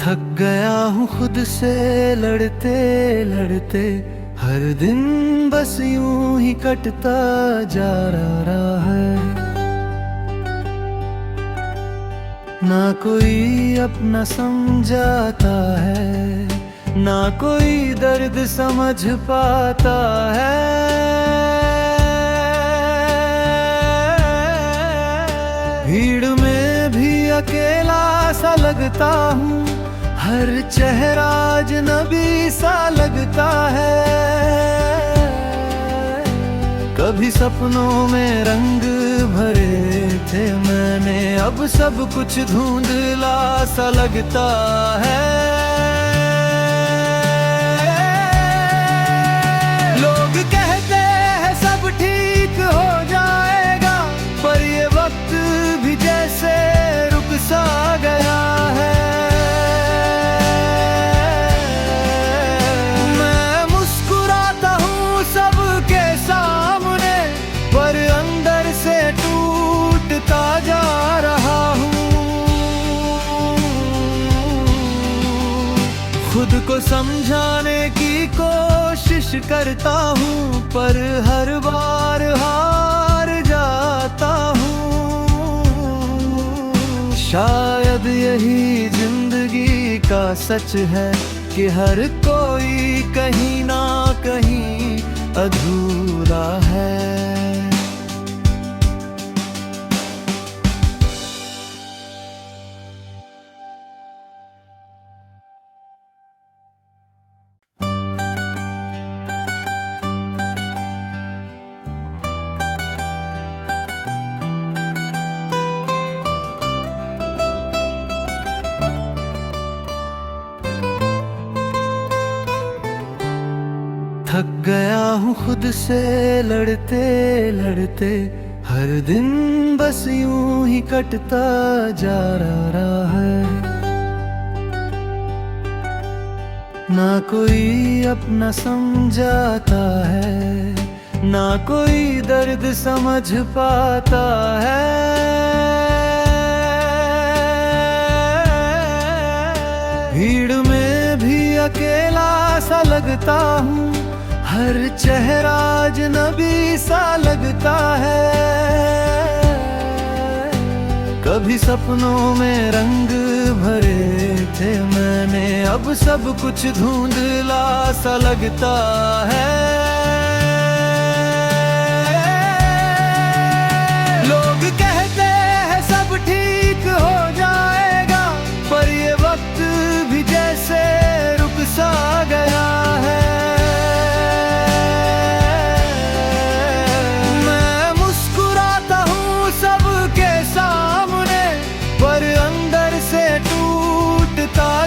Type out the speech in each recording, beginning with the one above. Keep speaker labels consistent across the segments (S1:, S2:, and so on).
S1: थक गया हूँ खुद से लड़ते लड़ते, हर दिन बस यूं ही कटता जा रहा है। ना कोई अपना समझाता है, ना कोई दर्द समझ पाता है। भीड़ में भी अकेला सा लगता हूँ, हर चेहरा अजनबी सा लगता है। कभी सपनों में रंग भरे थे मैंने, अब सब कुछ धुंधला सा लगता है। लोग कहते हैं सब ठीक हो जाएगा, पर ये वक्त भी जैसे रुक सा गया है। जा रहा हूँ, खुद को समझाने की कोशिश करता हूँ, पर हर बार हार जाता हूँ। शायद यही जिंदगी का सच है कि हर कोई कहीं ना कहीं अधूरा है। थक गया हूँ खुद से लड़ते लड़ते, हर दिन बस यूं ही कटता जा रहा है। ना कोई अपना समझाता है, ना कोई दर्द समझ पाता है। भीड़ में भी अकेला सा लगता हूँ, हर चेहरा अजनबी सा लगता है। कभी सपनों में रंग भरे थे मैंने, अब सब कुछ धुंधला सा लगता है। लोग कहते हैं सब ठीक हो जाएगा, पर ये वक्त भी जैसे रुक सा गया है।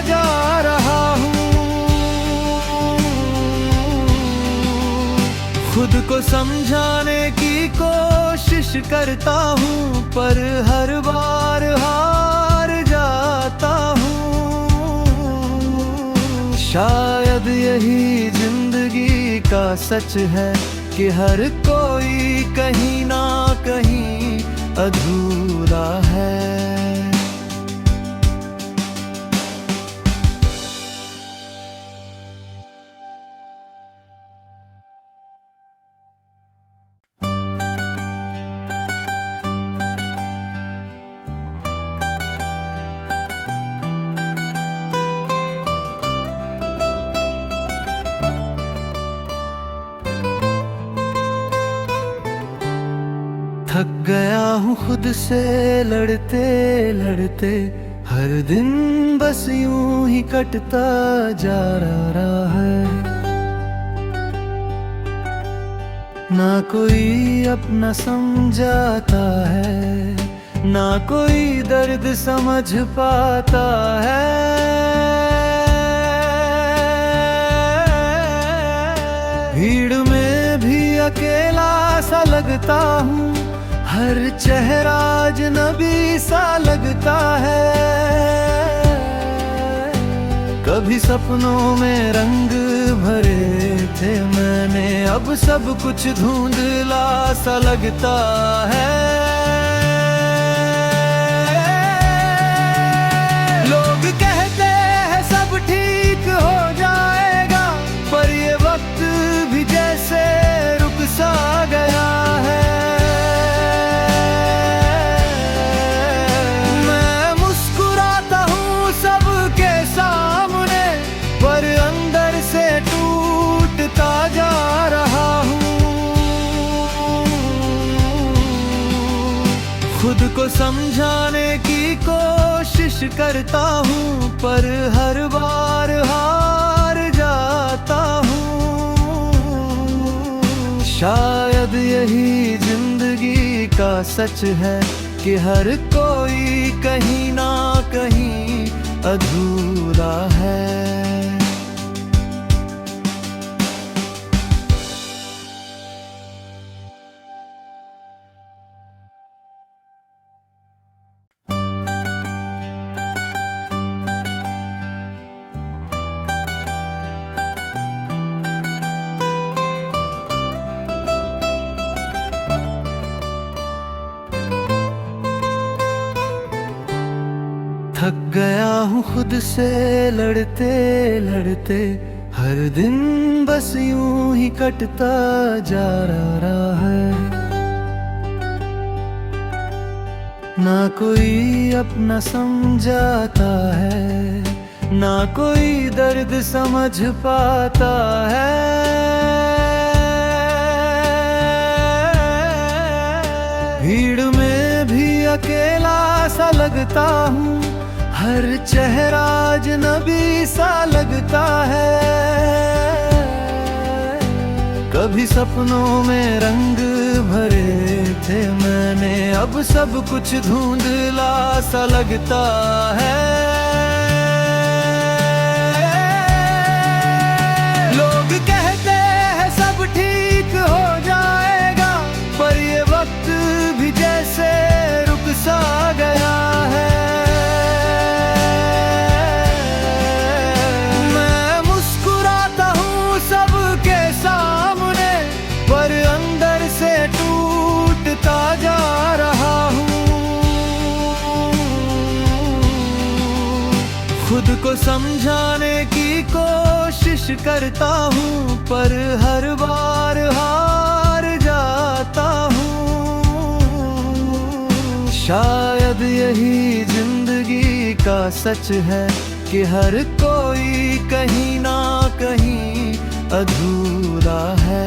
S1: जा रहा हूँ, खुद को समझाने की कोशिश करता हूँ, पर हर बार हार जाता हूँ। शायद यही जिंदगी का सच है कि हर कोई कहीं ना कहीं अधूरा है। थक गया हूँ खुद से लड़ते लड़ते, हर दिन बस यूं ही कटता जा रहा है। ना कोई अपना समझाता है, ना कोई दर्द समझ पाता है। भीड़ में भी अकेला सा लगता हूँ, हर चेहरा अजनबी सा लगता है। कभी सपनों में रंग भरे थे मैंने, अब सब कुछ धुंधला सा लगता है। लोग कहते हैं को समझाने की कोशिश करता हूँ, पर हर बार हार जाता हूँ। शायद यही जिंदगी का सच है कि हर कोई कहीं ना कहीं अधूरा है। थक गया हूँ खुद से लड़ते लड़ते, हर दिन बस यूं ही कटता जा रहा है। ना कोई अपना समझाता है, ना कोई दर्द समझ पाता है। भीड़ में भी अकेला सा लगता हूँ, हर चेहरा अजनबी सा लगता है। कभी सपनों में रंग भरे थे मैंने, अब सब कुछ धुंधला सा लगता है। लोग कहते हैं सब ठीक हो जाएगा, पर ये वक्त भी जैसे रुक सा गया है। जा रहा हूँ, खुद को समझाने की कोशिश करता हूँ, पर हर बार हार जाता हूँ। शायद यही जिंदगी का सच है कि हर कोई कहीं ना कहीं अधूरा है।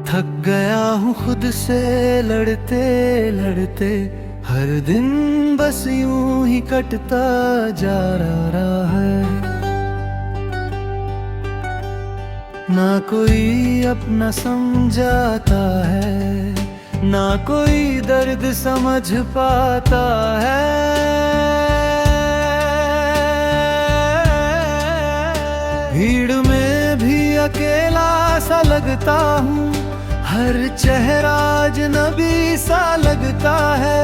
S1: थक गया हूँ खुद से लड़ते लड़ते, हर दिन बस यूं ही कटता जा रहा है। ना कोई अपना समझाता है, ना कोई दर्द समझ पाता है। भीड़ में भी अकेला सा लगता हूँ, हर चेहरा अजनबी सा लगता है।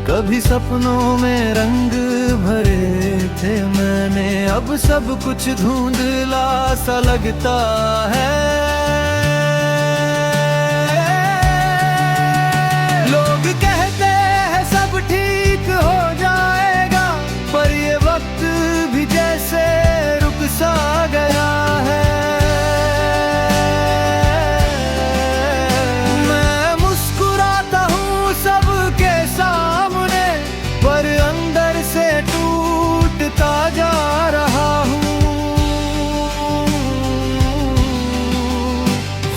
S1: कभी सपनों में रंग भरे थे मैंने, अब सब कुछ धुंधला सा लगता है। लोग कहते हैं सब ठीक हो जाएगा, पर ये वक्त भी जैसे रुक सा गया है। जा रहा हूँ,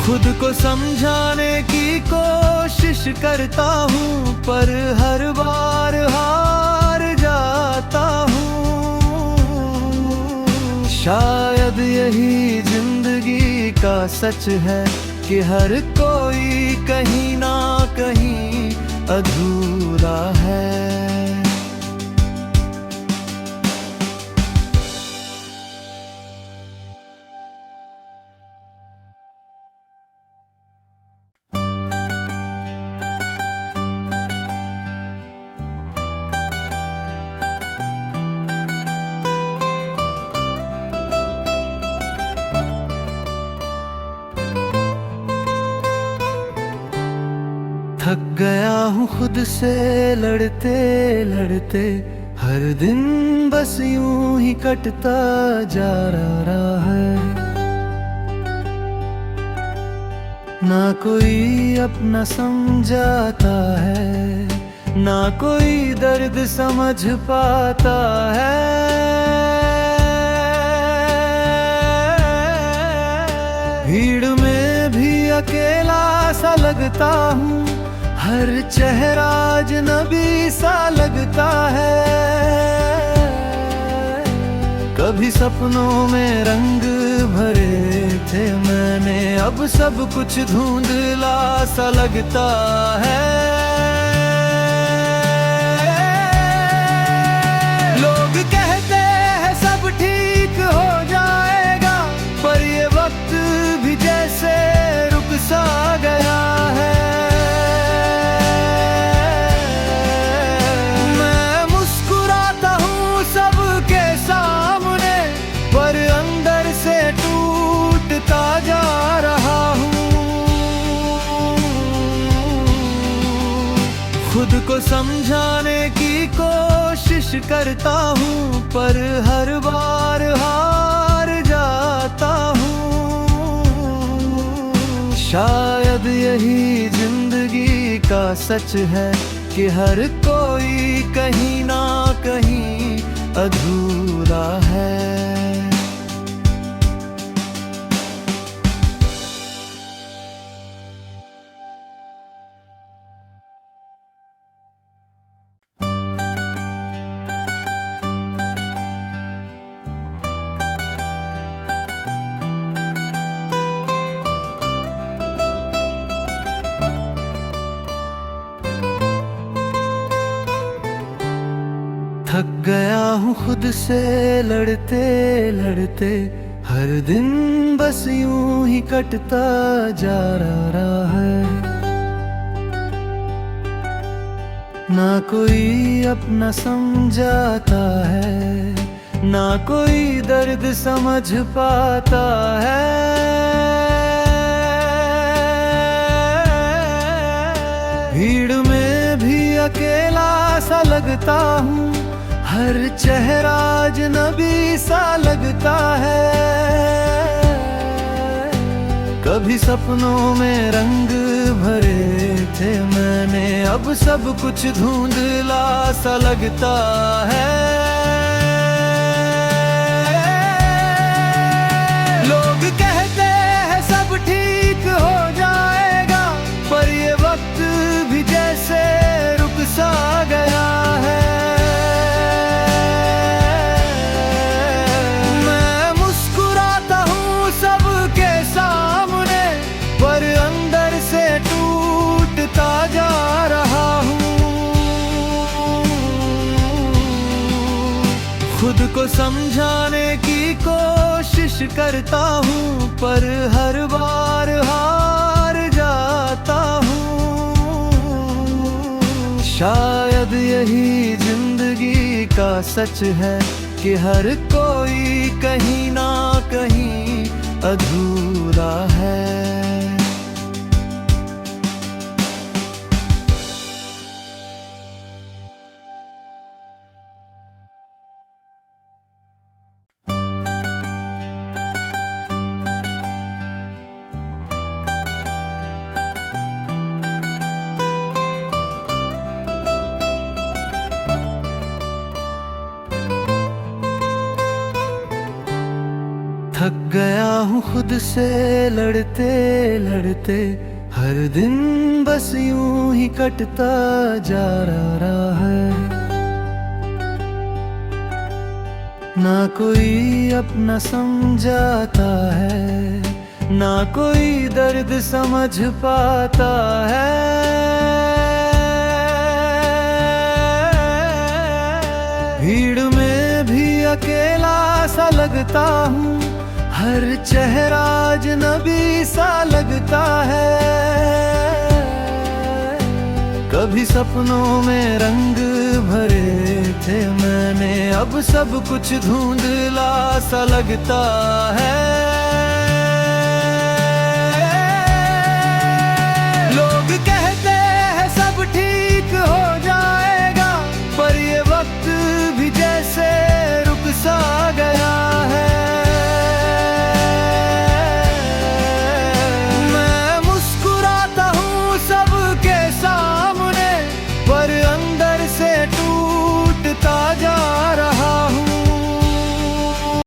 S1: खुद को समझाने की कोशिश करता हूँ, पर हर बार हार जाता हूँ। शायद यही जिंदगी का सच है कि हर कोई कहीं ना कहीं अधूरा है। थक गया हूँ खुद से लड़ते लड़ते, हर दिन बस यूं ही कटता जा रहा है। ना कोई अपना समझाता है, ना कोई दर्द समझ पाता है। भीड़ में भी अकेला सा लगता हूँ, हर चेहरा अजनबी सा लगता है। कभी सपनों में रंग भरे थे मैंने, अब सब कुछ धुंधला सा लगता है। लोग कहते हैं सब ठीक हो जाएगा, पर ये वक्त भी जैसे रुक सा गया है। मैं मुस्कुराता हूँ सबके सामने, पर अंदर से टूटता जा रहा हूँ। खुद को समझाने की कोशिश करता हूँ, पर हर बार हार जाता हूँ। शायद यही जिंदगी का सच है कि हर कोई कहीं ना कहीं अधूरा है। थक गया हूँ खुद से लड़ते लड़ते, हर दिन बस यूं ही कटता जा रहा है। ना कोई अपना समझाता है, ना कोई दर्द समझ पाता है। भीड़ में भी अकेला सा लगता हूँ, हर चेहरा अजनबी सा लगता है। कभी सपनों में रंग भरे थे मैंने, अब सब कुछ धुंधला सा लगता है। लोग कहते हैं सब ठीक हो जाएगा, पर ये वक्त भी जैसे रुक सा गया है। जा रहा हूँ खुद को समझाने की कोशिश करता हूँ, पर हर बार हार जाता हूँ। शायद यही जिंदगी का सच है कि हर कोई कहीं ना कहीं अधूरा है। थक गया हूँ खुद से लड़ते लड़ते, हर दिन बस यूं ही कटता जा रहा है। ना कोई अपना समझाता है, ना कोई दर्द समझ पाता है। भीड़ में भी अकेला सा लगता हूँ, हर चेहरा अजनबी सा लगता है। कभी सपनों में रंग भरे थे मैंने, अब सब कुछ धुंधला सा लगता है।